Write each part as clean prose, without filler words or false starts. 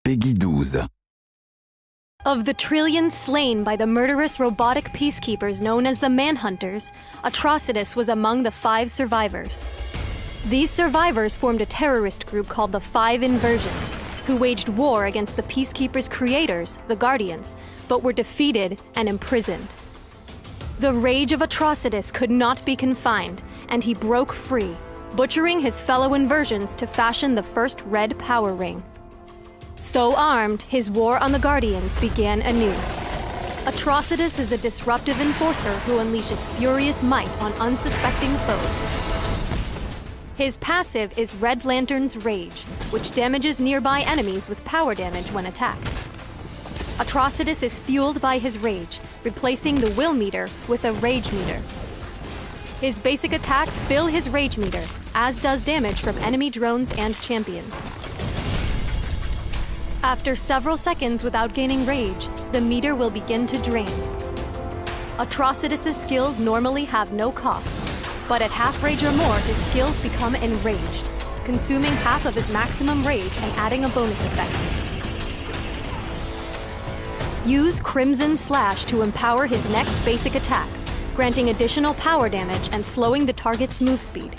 Peggy 12. Of the trillions slain by the murderous robotic peacekeepers known as the Manhunters, Atrocitus was among the 5 survivors. These survivors formed a terrorist group called the 5 Inversions, who waged war against the peacekeepers' creators, the Guardians, but were defeated and imprisoned. The rage of Atrocitus could not be confined, and he broke free, butchering his fellow Inversions to fashion the first red power ring. So armed, his war on the Guardians began anew. Atrocitus is a disruptive enforcer who unleashes furious might on unsuspecting foes. His passive is Red Lantern's Rage, which damages nearby enemies with power damage when attacked. Atrocitus is fueled by his rage, replacing the will meter with a rage meter. His basic attacks fill his rage meter, as does damage from enemy drones and champions. After several seconds without gaining rage, the meter will begin to drain. Atrocitus' skills normally have no cost, but at half rage or more, his skills become enraged, consuming half of his maximum rage and adding a bonus effect. Use Crimson Slash to empower his next basic attack, granting additional power damage and slowing the target's move speed.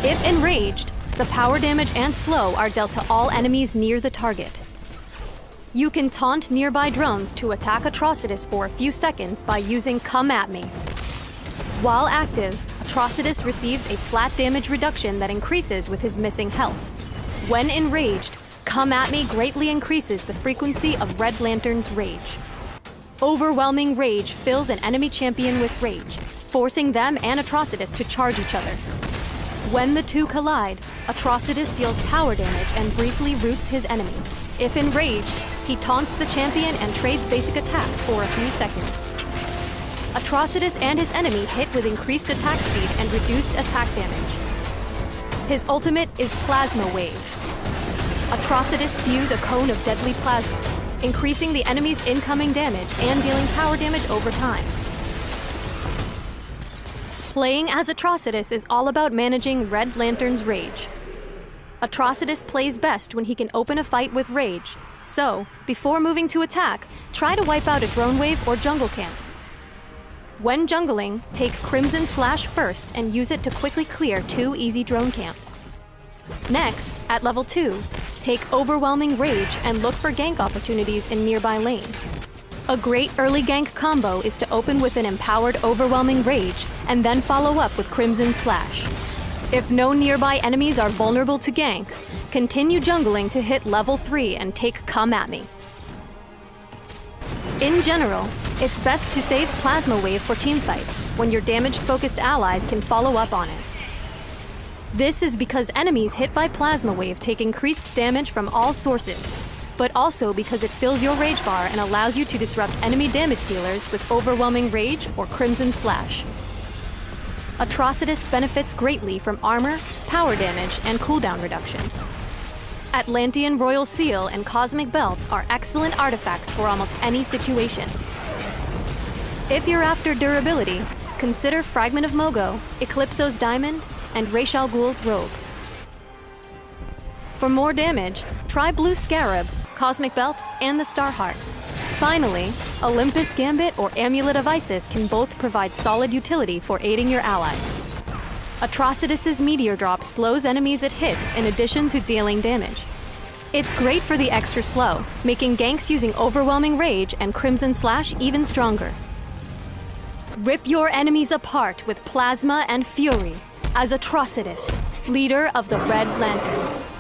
If enraged, the power damage and slow are dealt to all enemies near the target. You can taunt nearby drones to attack Atrocitus for a few seconds by using Come At Me. While active, Atrocitus receives a flat damage reduction that increases with his missing health. When enraged, Come At Me greatly increases the frequency of Red Lantern's rage. Overwhelming Rage fills an enemy champion with rage, forcing them and Atrocitus to charge each other. When the two collide, Atrocitus deals power damage and briefly roots his enemy. If enraged, he taunts the champion and trades basic attacks for a few seconds. Atrocitus and his enemy hit with increased attack speed and reduced attack damage. His ultimate is Plasma Wave. Atrocitus spews a cone of deadly plasma, increasing the enemy's incoming damage and dealing power damage over time. Playing as Atrocitus is all about managing Red Lantern's rage. Atrocitus plays best when he can open a fight with rage, so, before moving to attack, try to wipe out a drone wave or jungle camp. When jungling, take Crimson Slash first and use it to quickly clear 2 easy drone camps. Next, at level 2, take Overwhelming Rage and look for gank opportunities in nearby lanes. A great early gank combo is to open with an empowered Overwhelming Rage and then follow up with Crimson Slash. If no nearby enemies are vulnerable to ganks, continue jungling to hit level 3 and take Come At Me. In general, it's best to save Plasma Wave for teamfights, when your damage-focused allies can follow up on it. This is because enemies hit by Plasma Wave take increased damage from all sources, but also because it fills your rage bar and allows you to disrupt enemy damage dealers with Overwhelming Rage or Crimson Slash. Atrocitus benefits greatly from armor, power damage, and cooldown reduction. Atlantean Royal Seal and Cosmic Belt are excellent artifacts for almost any situation. If you're after durability, consider Fragment of Mogo, Eclipso's Diamond, and Ra's al Ghul's Robe. For more damage, try Blue Scarab, Cosmic Belt, and the Star Heart. Finally, Olympus Gambit or Amulet of Isis can both provide solid utility for aiding your allies. Atrocitus' Meteor Drop slows enemies it hits in addition to dealing damage. It's great for the extra slow, making ganks using Overwhelming Rage and Crimson Slash even stronger. Rip your enemies apart with Plasma and Fury as Atrocitus, leader of the Red Lanterns.